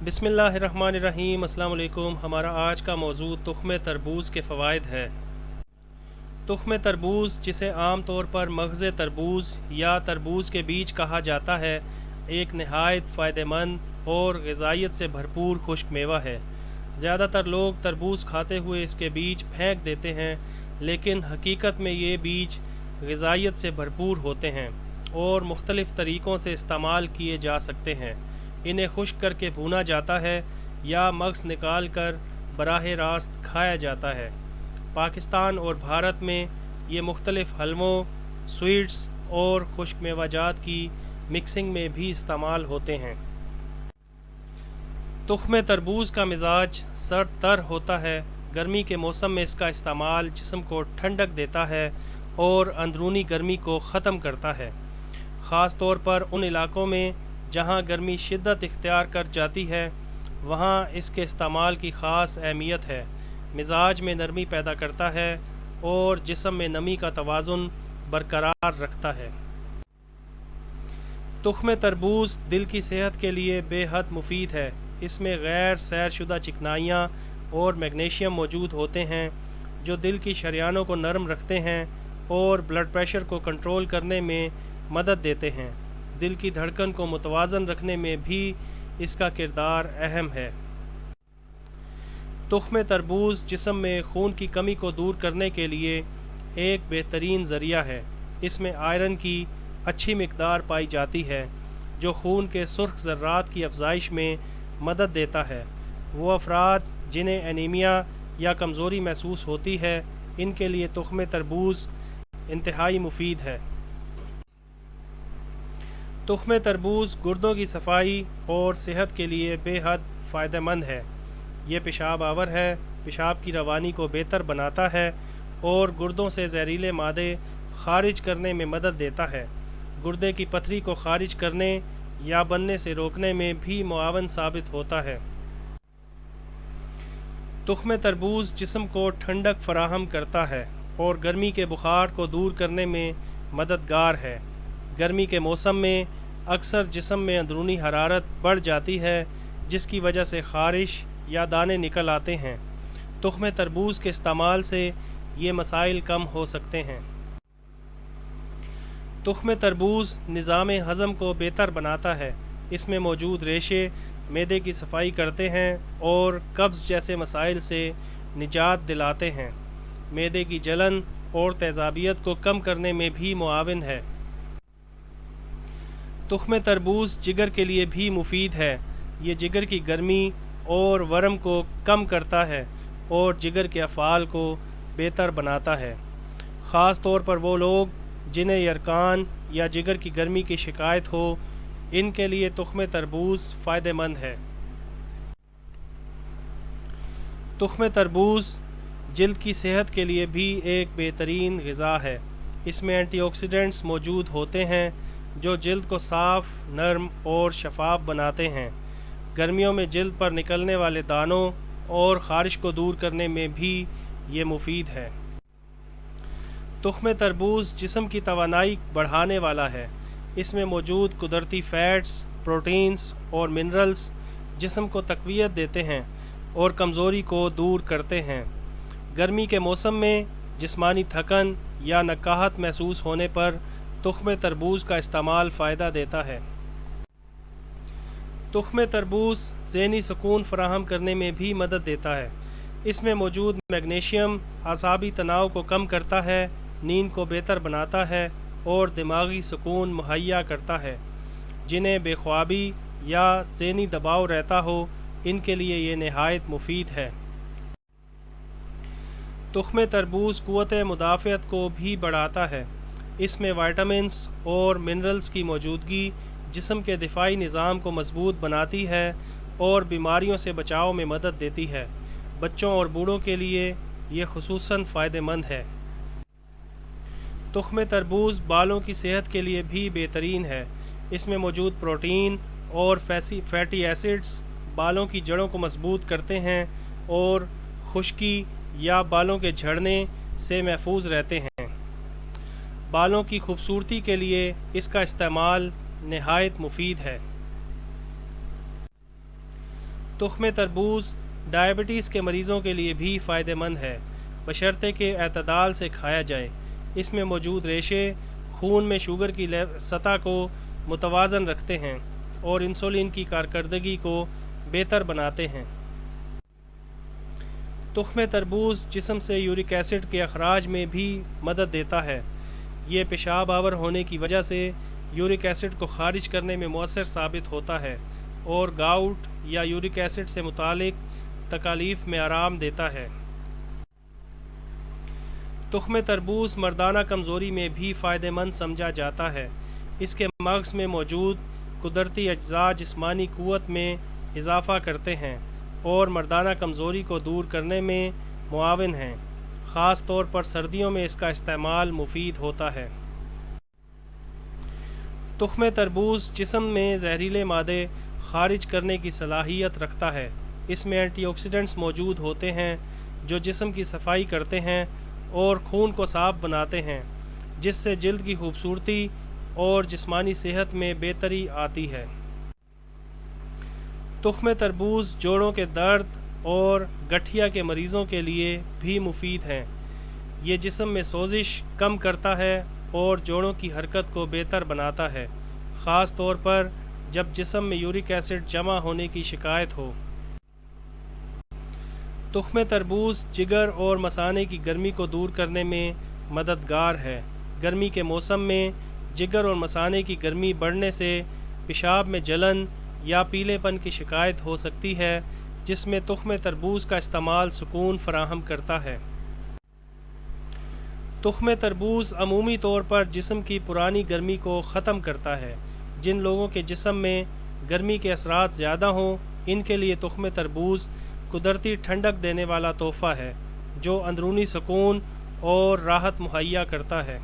बिस्मिल्लाहिर्रहमानिर्रहीम। अस्सलाम वालेकुम। हमारा आज का मौजू तुख्म तरबूज के फ़वाइद है। तुख्म तरबूज, जिसे आम तौर पर मग़ज़ तरबूज या तरबूज के बीज कहा जाता है, एक नहायत फ़ायदेमंद और ग़िज़ाइयत से भरपूर खुश्क मेवा है। ज़्यादातर लोग तरबूज खाते हुए इसके बीज फेंक देते हैं, लेकिन हकीकत में ये बीज ग़िज़ाइयत से भरपूर होते हैं और मुख्तलिफ़ तरीक़ों से इस्तेमाल किए जा सकते हैं। इन्हें खुश्क करके भूना जाता है या मग़ज़ निकाल कर बराह रास्त खाया जाता है। पाकिस्तान और भारत में ये मुख्तलिफ़ हलवों, स्वीट्स और खुश्क मेवाजात की मिक्सिंग में भी इस्तेमाल होते हैं। तुख्म तरबूज का मिजाज सर्द तर होता है। गर्मी के मौसम में इसका इस्तेमाल जिस्म को ठंडक देता है और अंदरूनी गर्मी को ख़त्म करता है, ख़ास तौर पर उन इलाक़ों में जहाँ गर्मी शिद्दत इख्तियार कर जाती है। वहाँ इसके इस्तेमाल की ख़ास अहमियत है। मिजाज में नरमी पैदा करता है और जिस्म में नमी का तवाज़ुन बरकरार रखता है। तुख्म तरबूज दिल की सेहत के लिए बेहद मुफीद है। इसमें गैर सैरशुदा चिकनाइयाँ और मैग्नीशियम मौजूद होते हैं, जो दिल की शरियानों को नरम रखते हैं और ब्लड प्रेशर को कंट्रोल करने में मदद देते हैं। दिल की धड़कन को मुतवाज़न रखने में भी इसका किरदार अहम है। तुख्म तरबूज जिस्म में खून की कमी को दूर करने के लिए एक बेहतरीन ज़रिया है। इसमें आयरन की अच्छी मिकदार पाई जाती है, जो खून के सुर्ख ज़र्रात की अफजाइश में मदद देता है। वो अफराद जिन्हें एनीमिया या कमज़ोरी महसूस होती है, इनके लिए तुख्म तरबूज इंतहाई मुफीद है। तुख्म तरबूज गुर्दों की सफाई और सेहत के लिए बेहद फ़ायदेमंद है। ये पेशाब आवर है, पेशाब की रवानी को बेहतर बनाता है और गुर्दों से जहरीले मादे खारिज करने में मदद देता है। गुर्दे की पथरी को खारिज करने या बनने से रोकने में भी मुआवन साबित होता है। तुख्म तरबूज जिस्म को ठंडक फराहम करता है और गर्मी के बुखार को दूर करने में मददगार है। गर्मी के मौसम में अक्सर जिस्म में अंदरूनी हरारत बढ़ जाती है, जिसकी वजह से ख़ारिश या दाने निकल आते हैं। तुख्म तरबूज के इस्तेमाल से ये मसाइल कम हो सकते हैं। तुख्म तरबूज निज़ाम हज़म को बेहतर बनाता है। इसमें मौजूद रेशे मैदे की सफाई करते हैं और कब्ज़ जैसे मसाइल से निजात दिलाते हैं। मैदे की जलन और तेज़ाबियत को कम करने में भी मुआविन है। तुख्म तरबूज जिगर के लिए भी मुफीद है। ये जिगर की गर्मी और वर्म को कम करता है और जिगर के अफ़ाल को बेहतर बनाता है। ख़ास तौर पर वो लोग जिन्हें यरकान या जिगर की गर्मी की शिकायत हो, इनके लिए तुख्म तरबूज फ़ायदेमंद है। तुख्म तरबूज जिल्द की सेहत के लिए भी एक बेहतरीन ग़िज़ा है। इसमें एंटीऑक्सीडेंट्स मौजूद होते हैं, जो जिल्द को साफ़, नरम और शफाफ बनाते हैं। गर्मियों में जिल्द पर निकलने वाले दानों और ख़ारिश को दूर करने में भी ये मुफीद है। तुख्म तरबूज जिस्म की तवानाई बढ़ाने वाला है। इसमें मौजूद कुदरती फ़ैट्स, प्रोटीन्स और मिनरल्स जिस्म को तक़वियत देते हैं और कमज़ोरी को दूर करते हैं। गर्मी के मौसम में जिस्मानी थकन या नकाहत महसूस होने पर तुख्म तरबूज का इस्तेमाल फ़ायदा देता है। तुख्म तरबूज ज़हनी सुकून फराहम करने में भी मदद देता है। इसमें मौजूद मैग्नीशियम आसाबी तनाव को कम करता है, नींद को बेहतर बनाता है और दिमागी सुकून मुहैया करता है। जिन्हें बेख्वाबी या ज़हनी दबाव रहता हो, इनके लिए ये नहायत मुफीद है। तुख्म तरबूज क़ुव्वत मुदाफ़अत को भी बढ़ाता है। इसमें विटामिन्स और मिनरल्स की मौजूदगी जिस्म के दिफाई निज़ाम को मजबूत बनाती है और बीमारियों से बचाव में मदद देती है। बच्चों और बूढ़ों के लिए ये खुसूसन फ़ायदेमंद है। तुख्म तरबूज बालों की सेहत के लिए भी बेहतरीन है। इसमें मौजूद प्रोटीन और फैटी एसिड्स बालों की जड़ों को मजबूत करते हैं और खुश्की या बालों के झड़ने से महफूज रहते हैं। बालों की खूबसूरती के लिए इसका इस्तेमाल नहायत मुफीद है। تخم تربوز ڈائبٹیز کے مریضوں کے لیے بھی فائدہ مند ہے، بشرطے کہ اعتدال سے کھایا جائے۔ اس میں موجود ریشے خون میں شوگر کی سطح کو متوازن رکھتے ہیں اور انسولین کی کارکردگی کو بہتر بناتے ہیں۔ تخم تربوز جسم سے یورک ایسڈ کے اخراج میں بھی مدد دیتا ہے۔ یہ پیشاب آور ہونے کی وجہ سے یورک ایسڈ کو خارج کرنے میں مؤثر ثابت ہوتا ہے اور گاؤٹ یا یورک ایسڈ سے متعلق تکالیف میں آرام دیتا ہے۔ تخم تربوز مردانہ کمزوری میں بھی فائدہ مند سمجھا جاتا ہے۔ اس کے مغز میں موجود قدرتی اجزاء جسمانی قوت میں اضافہ کرتے ہیں اور مردانہ کمزوری کو دور کرنے میں معاون ہیں۔ خاص طور پر سردیوں میں اس کا استعمال مفید ہوتا ہے۔ تخم تربوز جسم میں زہریلے مادے خارج کرنے کی صلاحیت رکھتا ہے۔ اس میں اینٹی آکسیڈنٹس موجود ہوتے ہیں جو جسم کی صفائی کرتے ہیں اور خون کو صاف بناتے ہیں، جس سے جلد کی خوبصورتی اور جسمانی صحت میں بہتری آتی ہے۔ تخم تربوز جوڑوں کے درد اور گٹھیا کے مریضوں کے لیے بھی مفید ہیں۔ یہ جسم میں سوزش کم کرتا ہے اور جوڑوں کی حرکت کو بہتر بناتا ہے، خاص طور پر جب جسم میں یورک ایسڈ جمع ہونے کی شکایت ہو۔ تخم تربوز جگر اور مثانے کی گرمی کو دور کرنے میں مددگار ہے۔ گرمی کے موسم میں جگر اور مثانے کی گرمی بڑھنے سے پیشاب میں جلن یا پیلے پن کی شکایت ہو سکتی ہے، جس میں تخم تربوز کا استعمال سکون فراہم کرتا ہے۔ تخم تربوز عمومی طور پر جسم کی پرانی گرمی کو ختم کرتا ہے۔ جن لوگوں کے جسم میں گرمی کے اثرات زیادہ ہوں، ان کے لیے تخم تربوز قدرتی ٹھنڈک دینے والا تحفہ ہے جو اندرونی سکون اور راحت مہیا کرتا ہے۔